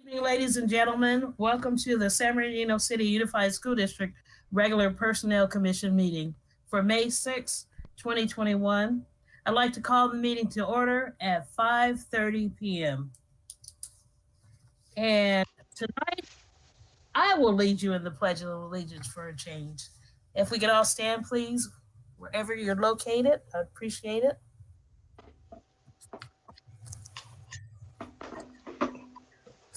Evening, ladies and gentlemen. Welcome to the San Bernardino City Unified School District Regular Personnel Commission meeting for May 6, 2021. I'd like to call the meeting to order at 5:30 p.m. And tonight, I will lead you in the Pledge of Allegiance for a change. If we could all stand, please, wherever you're located, I'd appreciate it.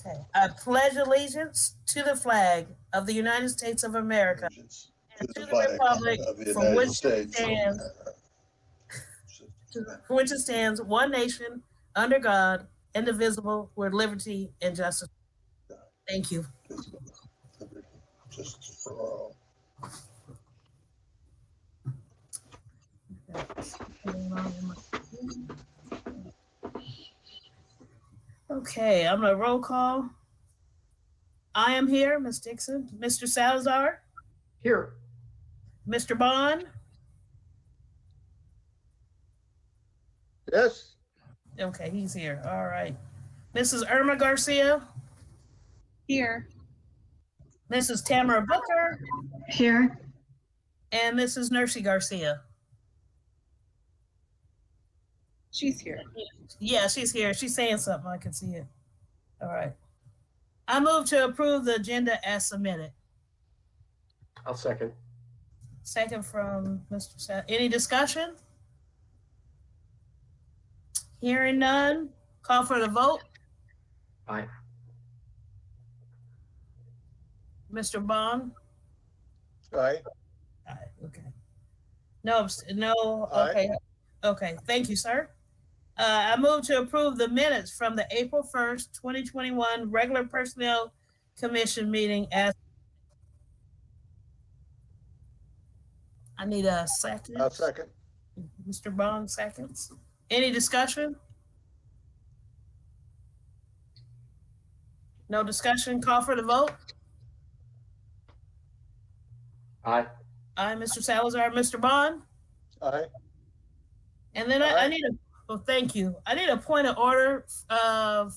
Okay. I pledge allegiance to the flag of the United States of America Allegiance and to to the the flag republic of the for United which it States. stands, one nation, under God, indivisible, with liberty and justice. Thank you. Just for all. Okay, I'm gonna roll call. I am here, Ms. Dixon. Mr. Salazar, Here. Mr. Bond. Yes. Okay, he's here. All right. Mrs. Irma Garcia, Here. Mrs. Tamara Booker, Here. and Mrs. Nursey Garcia. She's here. Yeah, she's here. She's saying something. I can see it. All right. I move to approve the agenda as submitted. I'll second. Second from Mr. Any discussion? Hearing none. Call for the vote. Aye. Mr. Bond? Aye. Aye, okay. No, no, Aye. okay. Okay, thank you, sir. I move to approve the minutes from the April 1st, 2021 regular personnel commission meeting as. I need a second. I'll second. Mr. Bond seconds. Any discussion? No discussion. Call for the vote. Aye. Aye, Mr. Salazar. Mr. Bond? Aye. And then I Aye. need well, thank you. I need a point of order of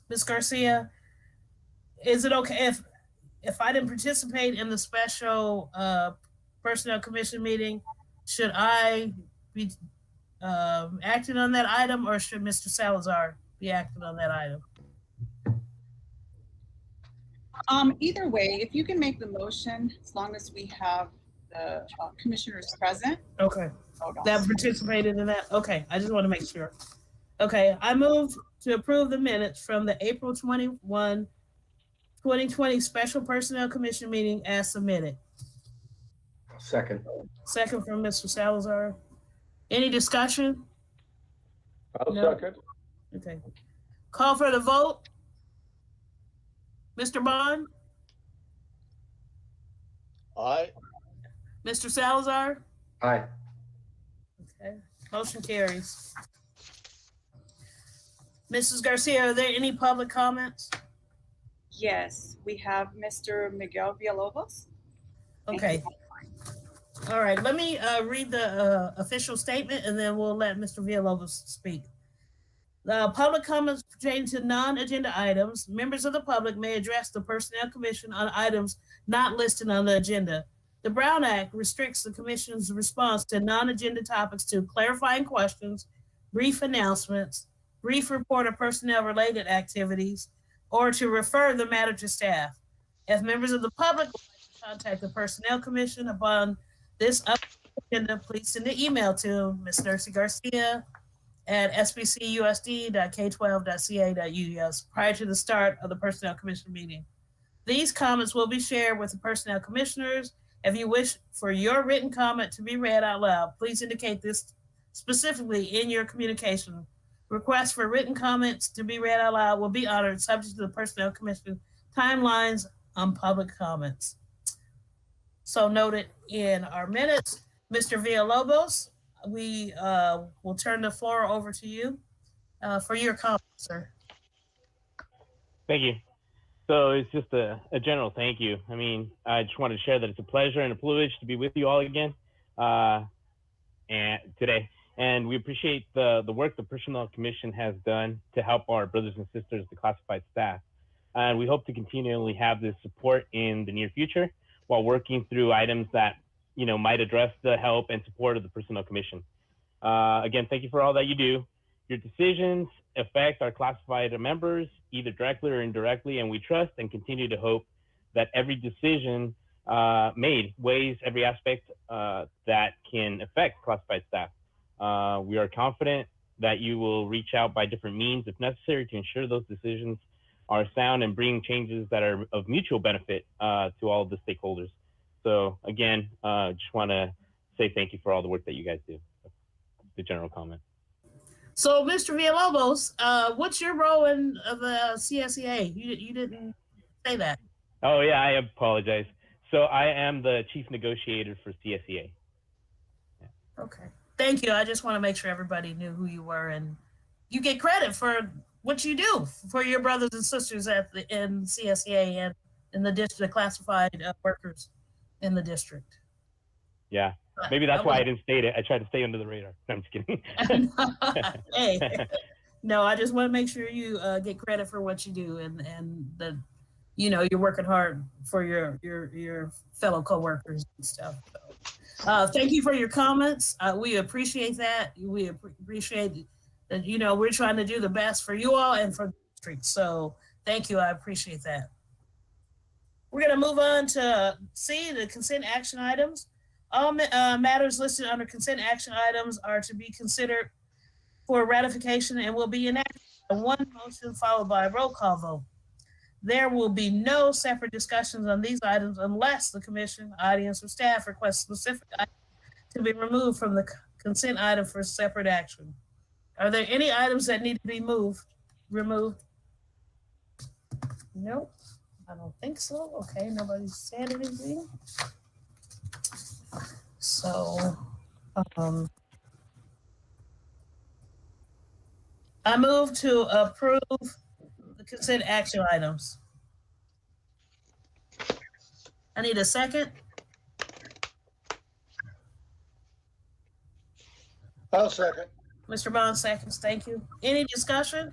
Ms. Garcia. Is it okay if I didn't participate in the special personnel commission meeting, should I be acting on that item, or should Mr. Salazar be acting on that item? Either way, if you can make the motion, as long as we have the commissioners present. Okay. Hold on. That participated in that? Okay, I just want to make sure. Okay, I move to approve the minutes from the April 21, 2020 Special Personnel Commission meeting as submitted. I'll second. Second from Mr. Salazar. Any discussion? I'll No. second. Okay. Call for the vote. Mr. Bond? Aye. Mr. Salazar? Aye. Okay, motion carries. Mrs. Garcia, are there any public comments? Yes, we have Mr. Miguel Villalobos. Okay. All right, let me read the official statement and then we'll let Mr. Villalobos speak. The public comments pertaining to non-agenda items. Members of the public may address the Personnel Commission on items not listed on the agenda. The Brown Act restricts the Commission's response to non-agenda topics to clarifying questions, brief announcements, brief report of personnel-related activities, or to refer the matter to staff. If members of the public would like to contact the Personnel Commission upon this agenda, please send an email to Ms. Nursey Garcia at sbcusd.k12.ca.us prior to the start of the Personnel Commission meeting. These comments will be shared with the Personnel Commissioners. If you wish for your written comment to be read out loud, please indicate this specifically in your communication. Requests for written comments to be read out loud will be honored subject to the Personnel Commission timelines on public comments. So noted in our minutes. Mr. Villalobos, we will turn the floor over to you for your comments, sir. Thank you. So it's just a general thank you. I mean, I just wanted to share that it's a pleasure and a privilege to be with you all again and today. And we appreciate the work the Personnel Commission has done to help our brothers and sisters, the classified staff. And we hope to continually have this support in the near future while working through items that, might address the help and support of the Personnel Commission. Again, thank you for all that you do. Your decisions affect our classified members, either directly or indirectly, and we trust and continue to hope that every decision made weighs every aspect that can affect classified staff. We are confident that you will reach out by different means if necessary to ensure those decisions are sound and bring changes that are of mutual benefit to all of the stakeholders. So again, just want to say thank you for all the work that you guys do. The general comment. So, Mr. Villalobos, what's your role in the CSEA? You didn't say that. Oh yeah, I apologize. So I am the chief negotiator for CSEA. Okay. Thank you. I just want to make sure everybody knew who you were, and you get credit for what you do for your brothers and sisters in CSEA and in the district, the classified workers in the district. Yeah, maybe that's why I didn't state it. I tried to stay under the radar. No, I'm just kidding. Hey, no, I just want to make sure you get credit for what you do, and that you're working hard for your fellow coworkers and stuff. So, thank you for your comments. We appreciate that. We appreciate that. We're trying to do the best for you all and for the district. So thank you. I appreciate that. We're going to move on to C, the consent action items. All matters listed under consent action items are to be considered for ratification and will be enacted by one motion followed by a roll call vote. There will be no separate discussions on these items unless the commission, audience, or staff requests specific items to be removed from the consent item for separate action. Are there any items that need to be removed? Nope, I don't think so. Okay, nobody said anything. So, I move to approve the consent action items. I need a second. I'll second. Mr. Bond seconds. Thank you. Any discussion?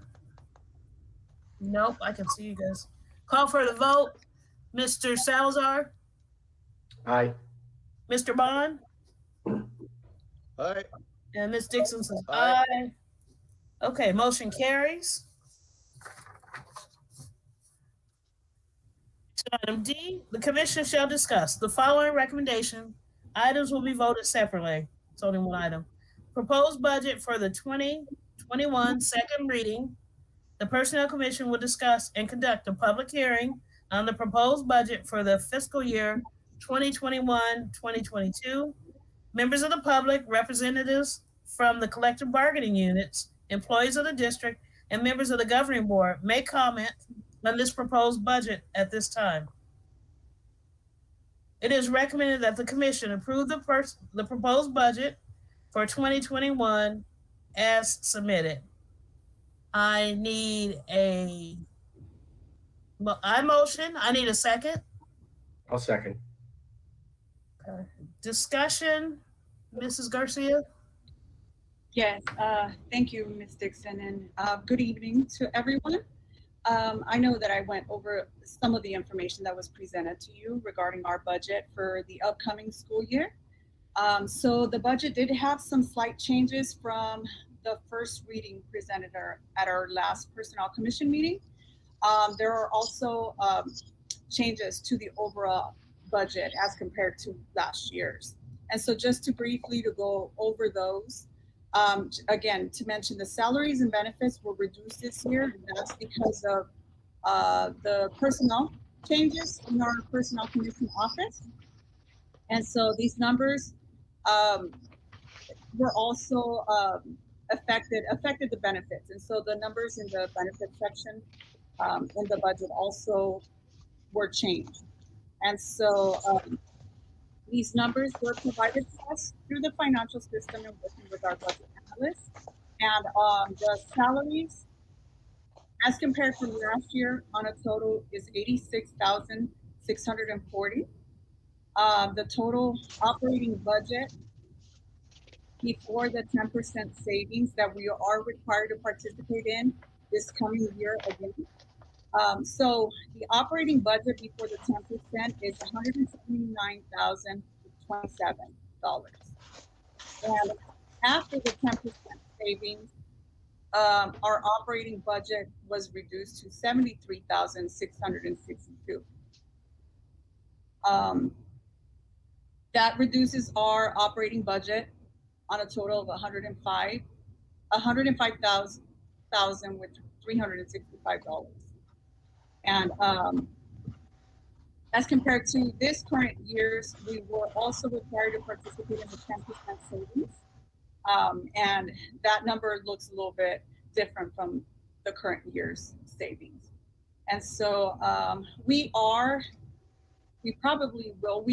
Nope. I can see you guys. Call for the vote. Mr. Salazar, Aye. Mr. Bond, Aye. and Ms. Dixon says Aye. aye. Okay, motion carries. Item D, the commission shall discuss the following recommendation. Items will be voted separately. It's only one item. Proposed budget for the 2021 second reading. The Personnel Commission will discuss and conduct a public hearing on the proposed budget for the fiscal year 2021-2022. Members of the public, representatives from the collective bargaining units, employees of the district, and members of the governing board may comment on this proposed budget at this time. It is recommended that the commission approve the proposed budget for 2021 as submitted. I need I motion. I need a second. I'll second. Okay. Discussion, Mrs. Garcia. Yes, thank you, Ms. Dixon, and good evening to everyone. I know that I went over some of the information that was presented to you regarding our budget for the upcoming school year. So the budget did have some slight changes from the first reading presented at our last Personnel Commission meeting. There are also changes to the overall budget as compared to last year's. And so just to briefly to go over those, again, to mention the salaries and benefits were reduced this year. And that's because of the personnel changes in our Personnel Commission office. And so these numbers were also affected the benefits. And so the numbers in the benefit section in the budget also were changed. And so these numbers were provided to us through the financial system and working with our budget analysts. And the salaries, as compared to last year, on a total is $86,640. The total operating budget before the 10% savings that we are required to participate in this coming year again. So the operating budget before the 10% is $179,027. And after the 10% savings, our operating budget was reduced to $73,662. That reduces our operating budget on a total of 105,000 with $365. And as compared to this current year's, we were also required to participate in the 10% savings. And that number looks a little bit different from the current year's savings. And so we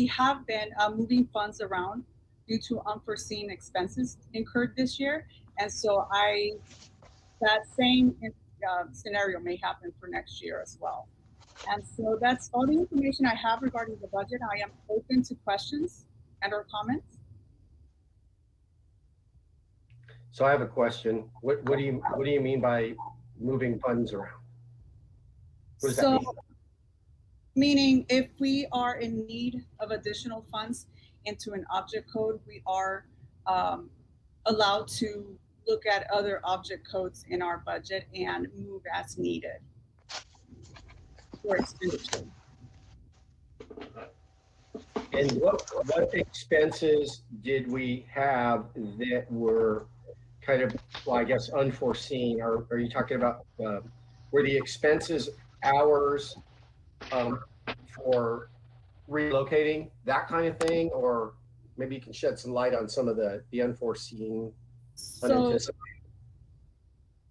have been moving funds around due to unforeseen expenses incurred this year. And so that same scenario may happen for next year as well. And so that's all the information I have regarding the budget. I am open to questions and or comments. So I have a question. What do you mean by moving funds around? What does that mean? Meaning if we are in need of additional funds into an object code, we are allowed to look at other object codes in our budget and move as needed for expenditure. And what expenses did we have that were kind of, well, I guess, unforeseen? Or are you talking about, were the expenses hours for relocating, that kind of thing? Or maybe you can shed some light on some of the unforeseen, unanticipated.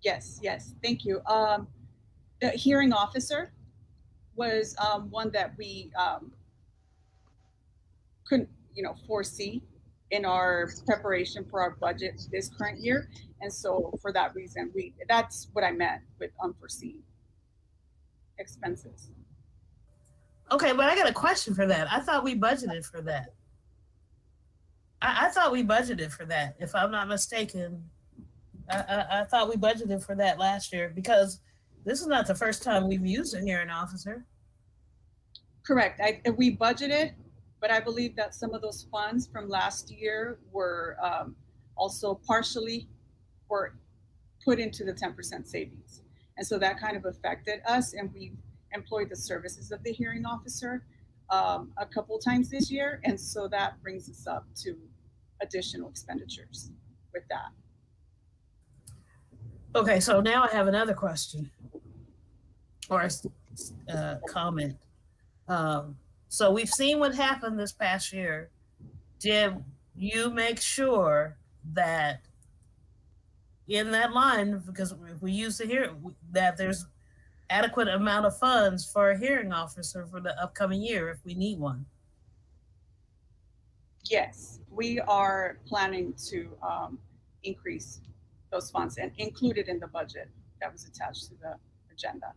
Yes, thank you. The hearing officer was one that we couldn't, foresee in our preparation for our budget this current year. And so for that reason, that's what I meant with unforeseen expenses. Okay, but I got a question for that. I thought we budgeted for that. I thought we budgeted for that, if I'm not mistaken. I thought we budgeted for that last year, because this is not the first time we've used a hearing officer. Correct. We budgeted, but I believe that some of those funds from last year were also partially were put into the 10% savings. And so that kind of affected us, and we employed the services of the hearing officer a couple times this year. And so that brings us up to additional expenditures with that. Okay, so now I have another question or a comment. So we've seen what happened this past year. Did you make sure that in that line, because if we use the hearing, that there's adequate amount of funds for a hearing officer for the upcoming year if we need one? Yes, we are planning to increase those funds and include it in the budget that was attached to the agenda.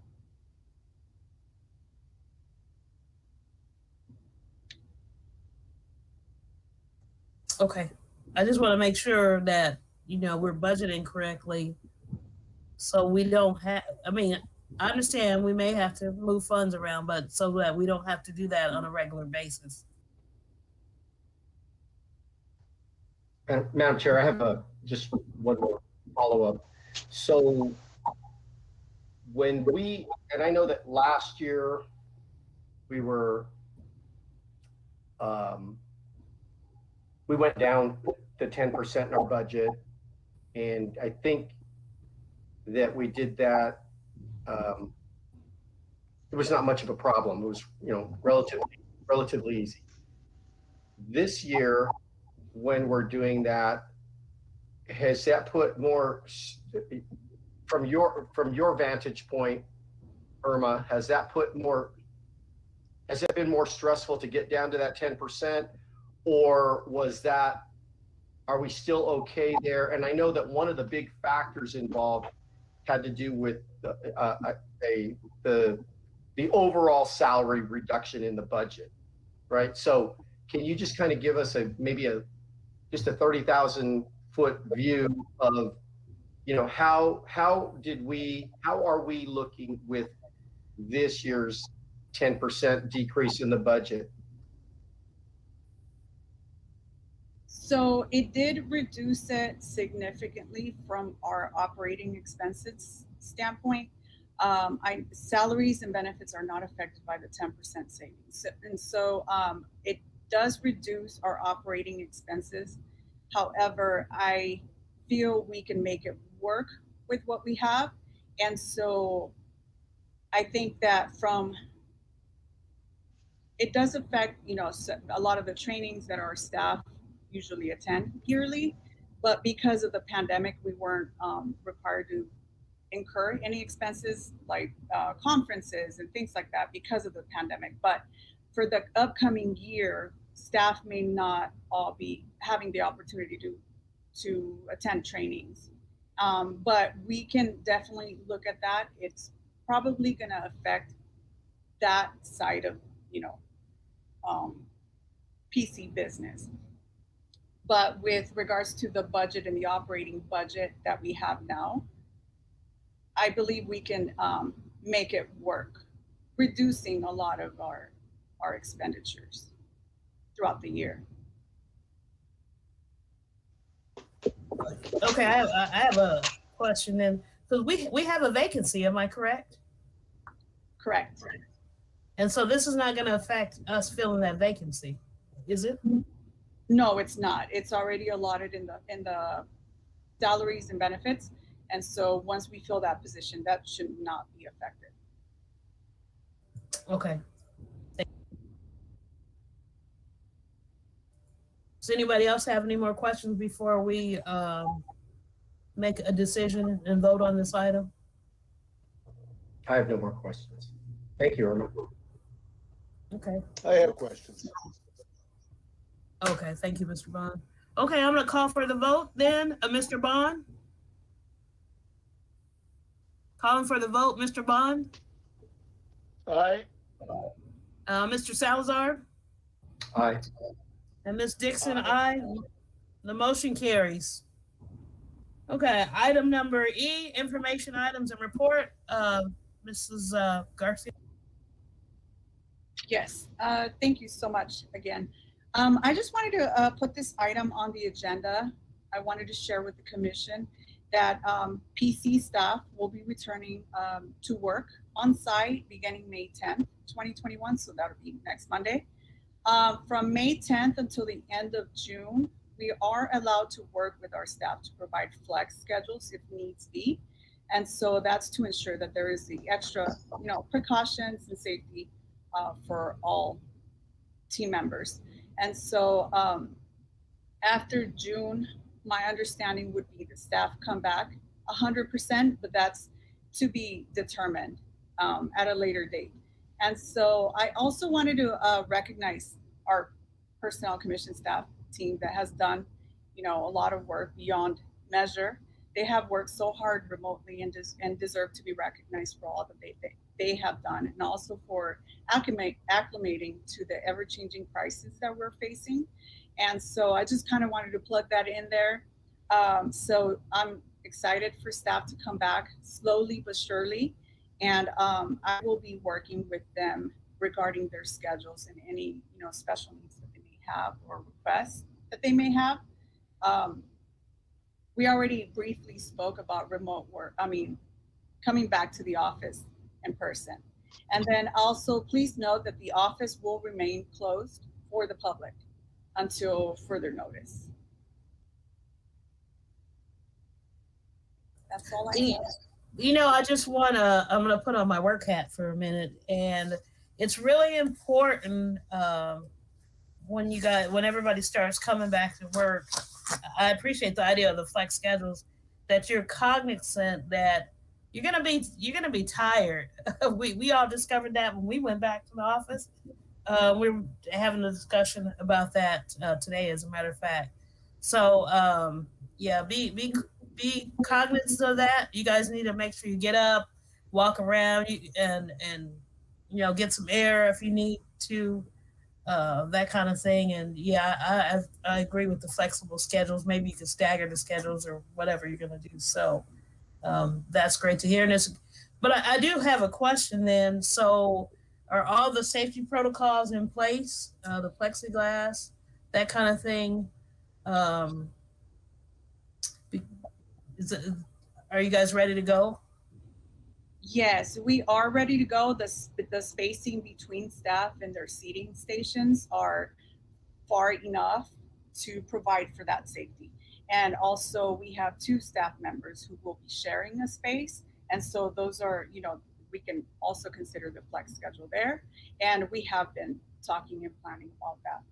Okay, I just want to make sure that, we're budgeting correctly, so we don't have, I understand we may have to move funds around, but so that we don't have to do that on a regular basis. And Madam Chair, I have just one more follow-up. So when and I know that last year we went down to 10% in our budget, and I think that we did that. It was not much of a problem. It was, relatively easy. This year, when we're doing that, has that put more, from your vantage point, Irma, has it been more stressful to get down to that 10%, or are we still okay there? And I know that one of the big factors involved had to do with the overall salary reduction in the budget, right? So can you just kind of give us just a 30,000 foot view of, how are we looking with this year's 10% decrease in the budget? So it did reduce it significantly from our operating expenses standpoint. Salaries and benefits are not affected by the 10% savings. And so it does reduce our operating expenses. However, I feel we can make it work with what we have. And so I think that it does affect, a lot of the trainings that our staff usually attend yearly, but because of the pandemic, we weren't required to incur any expenses like conferences and things like that because of the pandemic. But for the upcoming year, staff may not all be having the opportunity to attend trainings. But we can definitely look at that. It's probably going to affect that side of, PC business. But with regards to the budget and the operating budget that we have now, I believe we can make it work, reducing a lot of our expenditures throughout the year. Okay, I have a question then, because we have a vacancy. Am I correct? Correct. And so this is not going to affect us filling that vacancy, is it? No, it's not. It's already allotted in the salaries and benefits. And so once we fill that position, that should not be affected. Okay. Does anybody else have any more questions before we make a decision and vote on this item? I have no more questions. Thank you, Irma. Okay. I have questions. Okay, thank you, Mr. Bond. Okay, I'm going to call for the vote then. Mr. Bond? Calling for the vote, Mr. Bond? Aye. Mr. Salazar? Aye. And Ms. Dixon, aye. The motion carries. Okay, item number E, information items and report. Mrs. Garcia. Yes, thank you so much again. I just wanted to put this item on the agenda. I wanted to share with the commission that PC staff will be returning to work on site beginning May 10th, 2021. So that'll be next Monday. From May 10th until the end of June, we are allowed to work with our staff to provide flex schedules if needs be. And so that's to ensure that there is the extra, precautions and safety for all team members. And so after June, my understanding would be the staff come back 100%, but that's to be determined at a later date. And so I also wanted to recognize our personnel commission staff team that has done, a lot of work beyond measure. They have worked so hard remotely and deserve to be recognized for all that they have done, and also for acclimating to the ever-changing crisis that we're facing. And so I just kind of wanted to plug that in there. So I'm excited for staff to come back slowly but surely. And I will be working with them regarding their schedules and any, special needs that they may have or requests that they may have. We already briefly spoke about remote work. Coming back to the office in person. And then also please note that the office will remain closed for the public until further notice. That's all I have. I just I'm going to put on my work hat for a minute. And it's really important when everybody starts coming back to work. I appreciate the idea of the flex schedules, that you're cognizant that you're gonna be tired. We all discovered that when we went back to the office. We were having a discussion about that today, as a matter of fact. So be cognizant of that. You guys need to make sure you get up, walk around, and get some air if you need to. that kind of thing. And yeah, I agree with the flexible schedules. Maybe you could stagger the schedules or whatever you're going to do. So that's great to hear. And it's, but I do have a question then. So are all the safety protocols in place? The plexiglass, that kind of thing. Um, is it, are you guys ready to go? Yes, we are ready to go. The spacing between staff and their seating stations are far enough to provide for that safety. And also we have 2 staff members who will be sharing a space. And so those are, we can also consider the flex schedule there. And we have been talking and planning about that.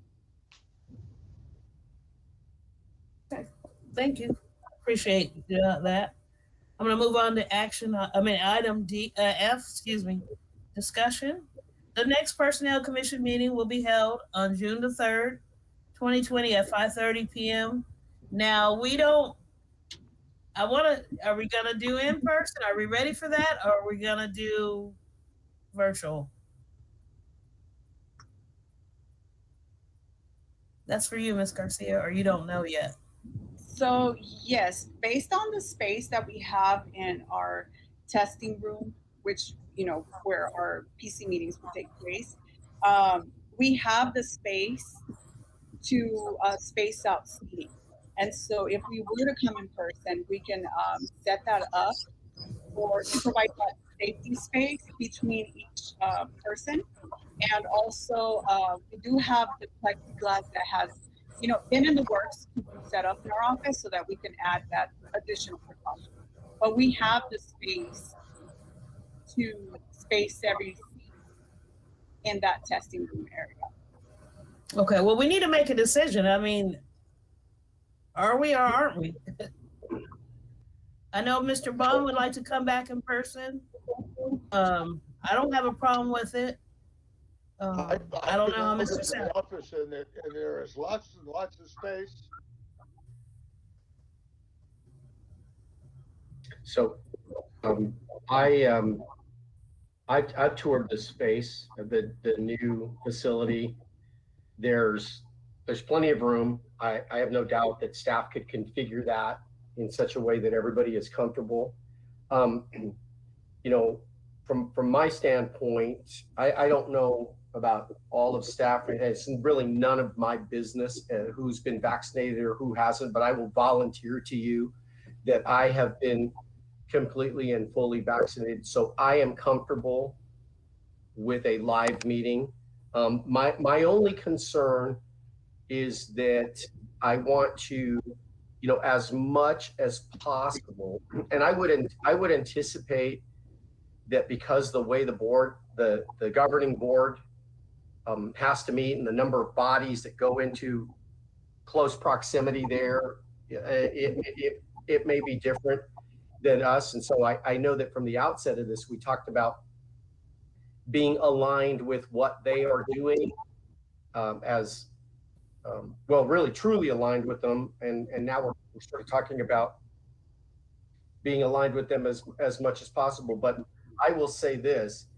Okay. Thank you. Appreciate that. I'm going to move on to item F, excuse me, discussion. The next Personnel Commission meeting will be held on June the 3rd, 2020 at 5:30 p.m. Now, are we going to do in person? Are we ready for that? Or are we going to do virtual? That's for you, Ms. Garcia, or you don't know yet? So yes, based on the space that we have in our testing room, which, where our PC meetings will take place, we have the space to space out seating. And so if we were to come in person, we can set that up or to provide that safety space between each person. And also we do have the plexiglass that has, been in the works to be set up in our office so that we can add that additional precaution. But we have the space to space every seat in that testing room area. Okay, well, we need to make a decision. I mean, are we or aren't we? I know Mr. Bond would like to come back in person. I don't have a problem with it. I don't know how Mr. Sam. Office and there is lots and lots of space. So I've toured the space of the new facility. There's plenty of room. I have no doubt that staff could configure that in such a way that everybody is comfortable. From my standpoint, I don't know about all of staff. It's really none of my business who's been vaccinated or who hasn't, but I will volunteer to you that I have been completely and fully vaccinated. So I am comfortable with a live meeting. My only concern is that I want to, as much as possible, and I would anticipate that because the way the governing board has to meet and the number of bodies that go into close proximity there, it may be different than us. And so I know that from the outset of this, we talked about being aligned with what they are doing really truly aligned with them. And now we're sort of talking about being aligned with them as much as possible. But I will say this,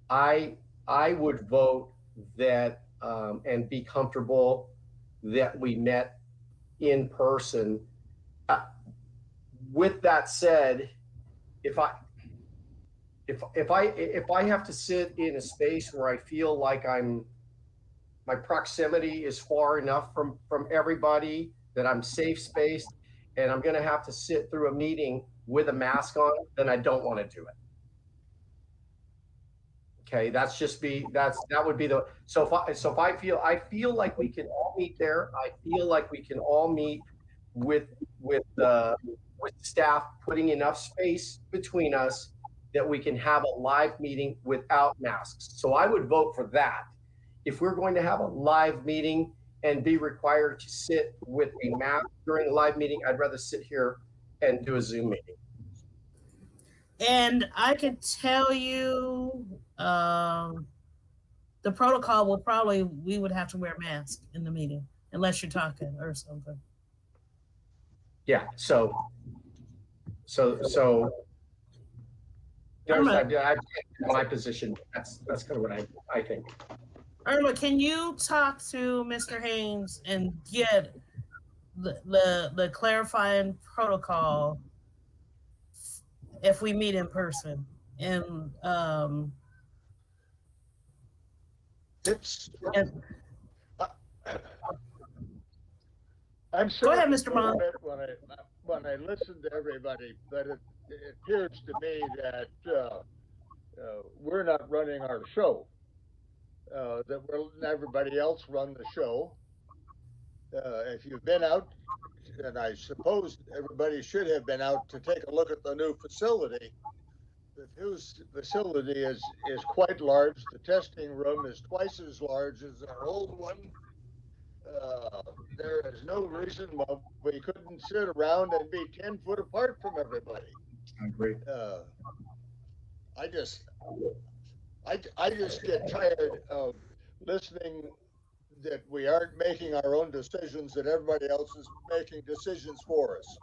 I would vote that and be comfortable that we met in person. With that said, if I have to sit in a space where I feel like my proximity is far enough from everybody that I'm safe spaced, and I'm going to have to sit through a meeting with a mask on, then I don't want to do it. Okay, that would be the, I feel like we can all meet there. I feel like we can all meet with staff putting enough space between us that we can have a live meeting without masks. So I would vote for that. If we're going to have a live meeting and be required to sit with a mask during the live meeting, I'd rather sit here and do a Zoom meeting. And I could tell you, the protocol we would have to wear masks in the meeting unless you're talking or something. Yeah. So there's my position. That's kind of what I think. Irma, can you talk to Mr. Haynes and get the clarifying protocol if we meet in person? And It's, and I'm go sure ahead, a Mr. little Mon. bit when I listen to everybody, but it appears to me that we're not running our show. That we're letting everybody else run the show. If you've been out, and I suppose everybody should have been out to take a look at the new facility. The new facility is quite large. The testing room is twice as large as our old one. There is no reason why we couldn't sit around and be 10 foot apart from everybody. I agree. I just, I just get tired of listening that we aren't making our own decisions, that everybody else is making decisions for us.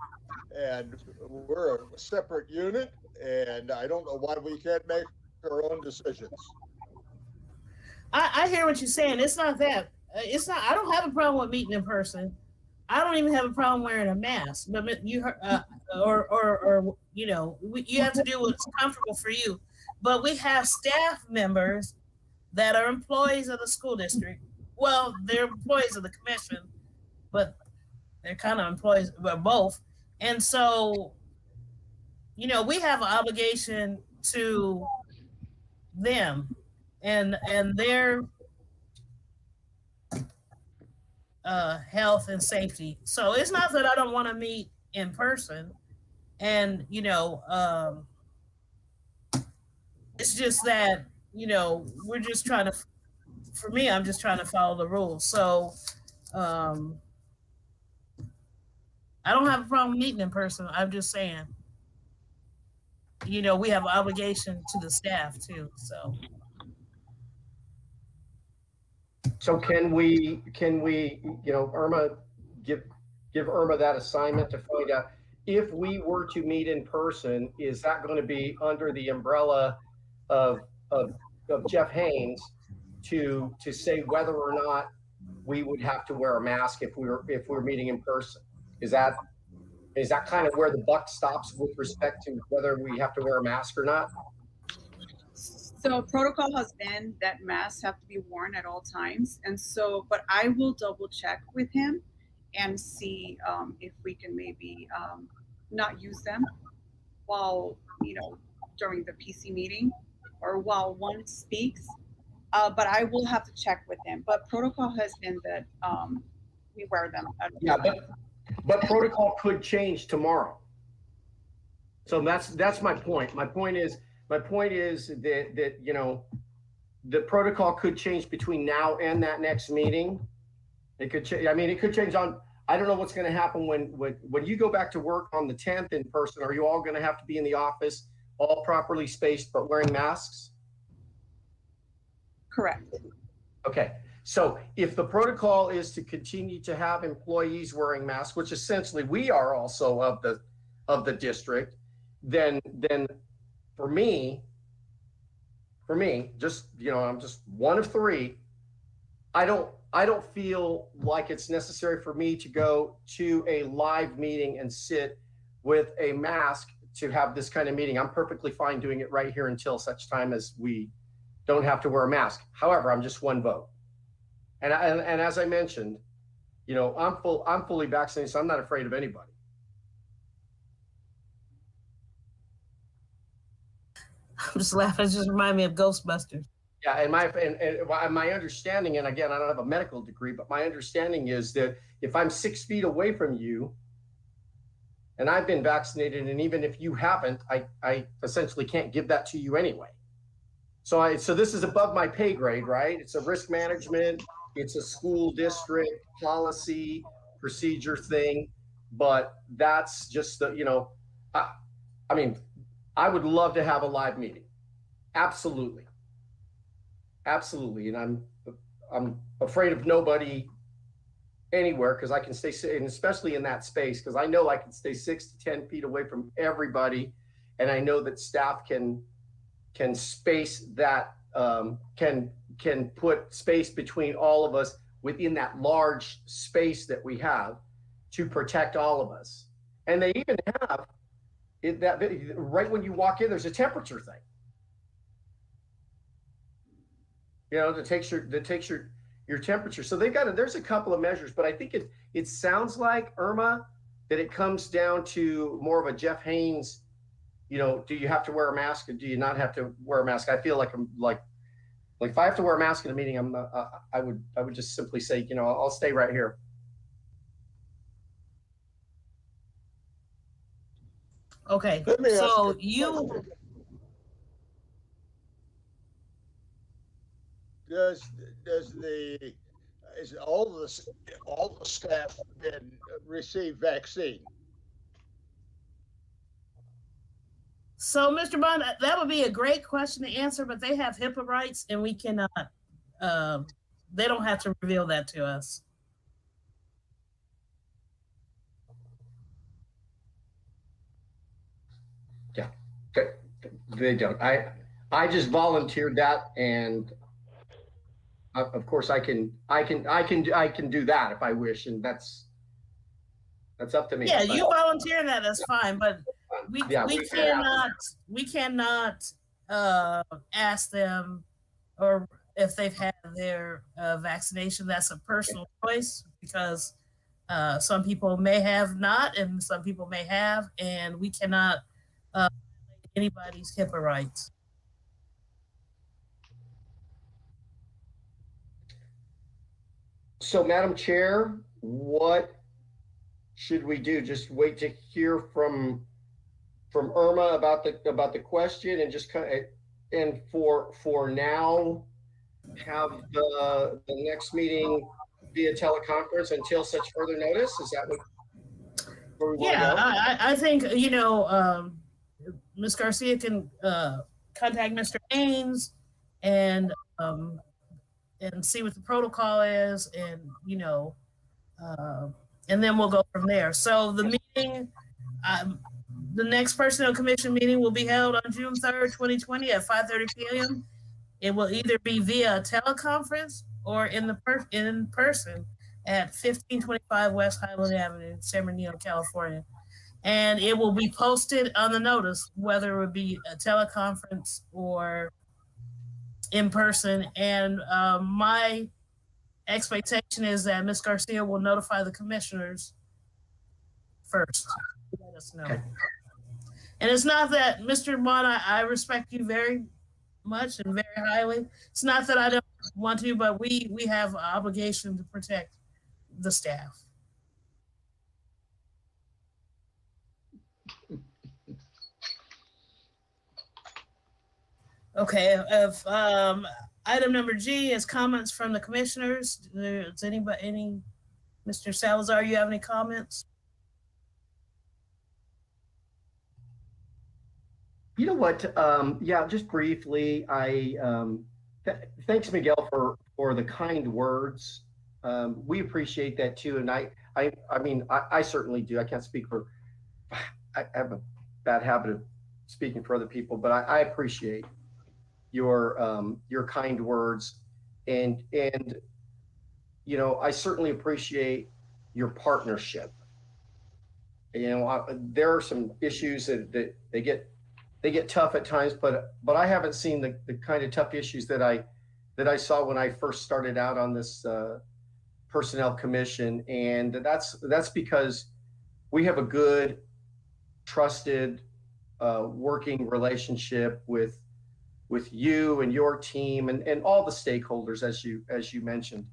And we're a separate unit, and I don't know why we can't make our own decisions. I hear what you're saying. It's not that. It's not. I don't have a problem with meeting in person. I don't even have a problem wearing a mask. But you or you know, you have to do what's comfortable for you. But we have staff members that are employees of the school district. Well, they're employees of the commission, but they're kind of employees, but both. And so, you know, we have an obligation to them and their health and safety. So it's not that I don't want to meet in person, and you know, it's just that you know we're just trying to. For me, I'm just trying to follow the rules. So um, I don't have a problem meeting in person. I'm just saying, you know, we have an obligation to the staff too. So can we, you know, Irma, give Irma that assignment to find out if we were to meet in person, is that going to be under the umbrella of Jeff Haynes to say whether or not we would have to wear a mask if we were meeting in person? Is that kind of where the buck stops with respect to whether we have to wear a mask or not? So protocol has been that masks have to be worn at all times. And so, but I will double check with him and see if we can maybe not use them while, you know, during the PC meeting or while one speaks. But I will have to check with him. But protocol has been that we wear them. Yeah, but protocol could change tomorrow. So that's my point. My point is that you know the protocol could change between now and that next meeting. It could change. I mean, it could change on. I don't know what's going to happen when you go back to work on the 10th in person. Are you all going to have to be in the office, all properly spaced, but wearing masks? Correct. Okay. So if the protocol is to continue to have employees wearing masks, which essentially we are also of the district, then for me, just, you know, I'm just one of three. I don't feel like it's necessary for me to go to a live meeting and sit with a mask to have this kind of meeting. I'm perfectly fine doing it right here until such time as we don't have to wear a mask. However, I'm just one vote. And as I mentioned, you know, I'm fully vaccinated, so I'm not afraid of anybody. I'm just laughing. It just reminded me of Ghostbusters. Yeah, and my understanding, and again, I don't have a medical degree, but my understanding is that if I'm 6 feet away from you, and I've been vaccinated, and even if you haven't, I essentially can't give that to you anyway. So this is above my pay grade, right? It's a risk management, it's a school district policy procedure thing, but that's just the, you know, I mean, I would love to have a live meeting. Absolutely. Absolutely. And I'm afraid of nobody anywhere because I can stay, and especially in that space, because I know I can stay 6 to 10 feet away from everybody. And I know that staff can space that, can can put space between all of us within that large space that we have to protect all of us. And they even have that right when you walk in, there's a temperature thing. You know, that takes your temperature. So they've got there's a couple of measures, but I think it sounds like, Irma, that it comes down to more of a Jeff Haynes, you know, do you have to wear a mask or do you not have to wear a mask? I feel like I'm like if I have to wear a mask in a meeting, I would just simply say, you know, I'll stay right here. Okay, Let me ask so you, does is all the staff been receive vaccine? So, Mr. Bond, that would be a great question to answer, but they have HIPAA rights, and we cannot. They don't have to reveal that to us. Yeah, they don't. I just volunteered that, and of course I can do that if I wish, and that's up to me. Yeah, you volunteer that, that's fine, but we cannot ask them or if they've had their vaccination. That's a personal choice because some people may have not and some people may have, and we cannot anybody's HIPAA rights. So, Madam Chair, what should we do? Just wait to hear from Irma about the question, and just kind of, and for now, have the next meeting via teleconference until such further notice? Is that where we want to go? I think, you know, Ms. Garcia can contact Mr. Haynes and see what the protocol is, and you know, and then we'll go from there. So the meeting, the next Personnel Commission meeting will be held on June 3rd, 2020 at 5:30 p.m. It will either be via a teleconference or in person at 1525 West Highland Avenue, San Bernardino, California. And it will be posted on the notice, whether it would be a teleconference or in person. And my expectation is that Ms. Garcia will notify the commissioners first. Let us know. Okay. And it's not that, Mr. Bond, I respect you very much and very highly. It's not that I don't want to, but we have an obligation to protect the staff. Okay, if item number G is comments from the commissioners. Does anybody, Mr. Salazar, you have any comments? You know what? Yeah, just briefly. Thanks, Miguel, for the kind words. We appreciate that too, and I mean, I certainly do. I can't speak for. I have a bad habit of speaking for other people, but I appreciate your kind words, and you know, I certainly appreciate your partnership. You know, there are some issues that they get tough at times, but I haven't seen the kind of tough issues that I saw when I first started out on this personnel commission, and that's because we have a good, trusted working relationship with you and your team and all the stakeholders, as you mentioned.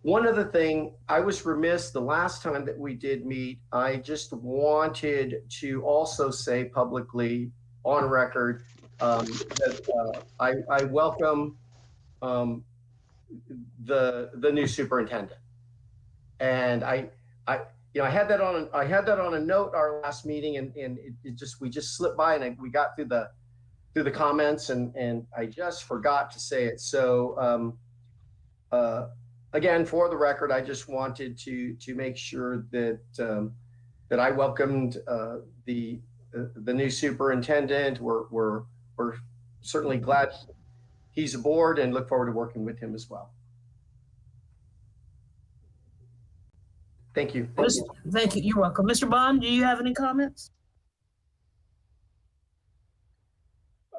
One other thing, I was remiss the last time that we did meet. I just wanted to also say publicly on record that I welcome the new superintendent, and I you know, I had that on a note our last meeting, and we just slipped by, and we got through the comments, and I just forgot to say it. So again, for the record, I just wanted to make sure that that I welcomed the new superintendent. We're certainly glad he's aboard and look forward to working with him as well. Thank you. Thank you. You're welcome. Mr. Bond, do you have any comments?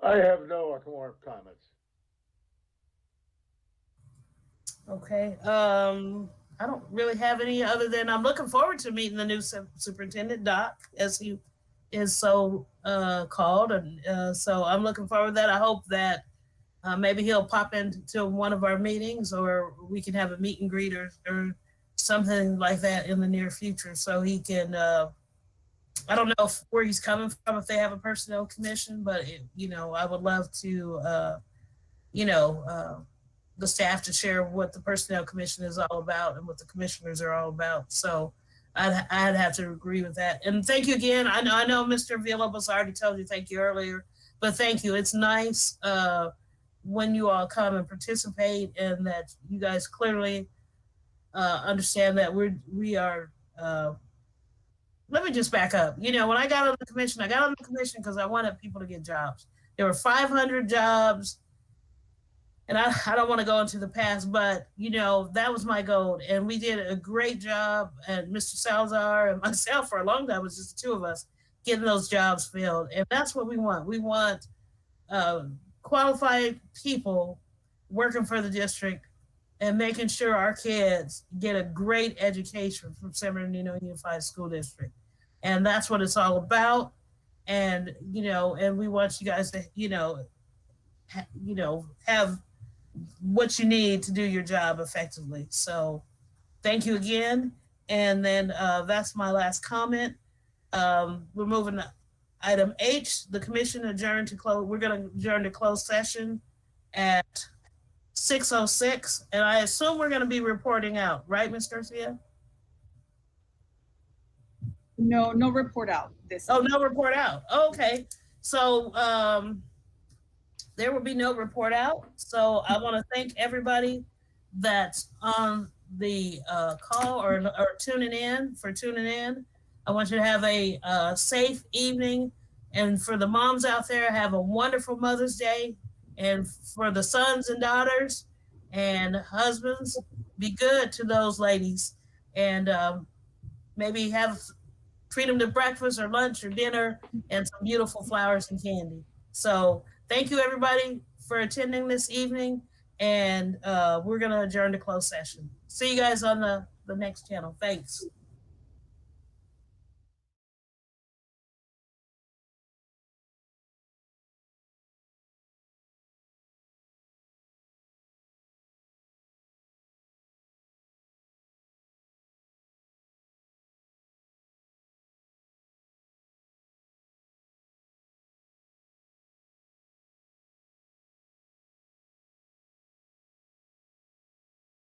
I have no more comments. Okay. I don't really have any other than I'm looking forward to meeting the new superintendent, Doc, as he is so called. And so I'm looking forward to that. I hope that maybe he'll pop into one of our meetings, or we can have a meet and greet or something like that in the near future, so he can I don't know where he's coming from, if they have a personnel commission, but I would love to the staff to share what the personnel commission is all about and what the commissioners are all about. So I'd have to agree with that. And thank you again. I know Mr. Villalobos already told you thank you earlier, but thank you. It's nice when you all come and participate, and that you guys clearly understand that we are. Let me just back up. When I got on the commission, because I wanted people to get jobs. There were 500 jobs, and I don't want to go into the past, but that was my goal, and we did a great job. And Mr. Salazar and myself, for a long time, it was just the two of us getting those jobs filled, and that's what we want. We want qualified people working for the district and making sure our kids get a great education from San Bernardino Unified School District. And that's what it's all about. And, and we want you guys to, have what you need to do your job effectively. So thank you again. And then that's my last comment. We're moving to item H, the commission adjourned to close. We're going to adjourn to closed session at 6:06, and I assume we're going to be reporting out, right, Ms. Garcia? No report out this. Oh, no report out. Okay, so there will be no report out. So I want to thank everybody that's on the call or tuning in. I want you to have a safe evening, and for the moms out there, have a wonderful Mother's Day. And for the sons and daughters and husbands, be good to those ladies, and maybe treat them to breakfast or lunch or dinner and some beautiful flowers and candy. So thank you, everybody, for attending this evening, and we're going to adjourn to closed session. See you guys on the next channel. Thanks.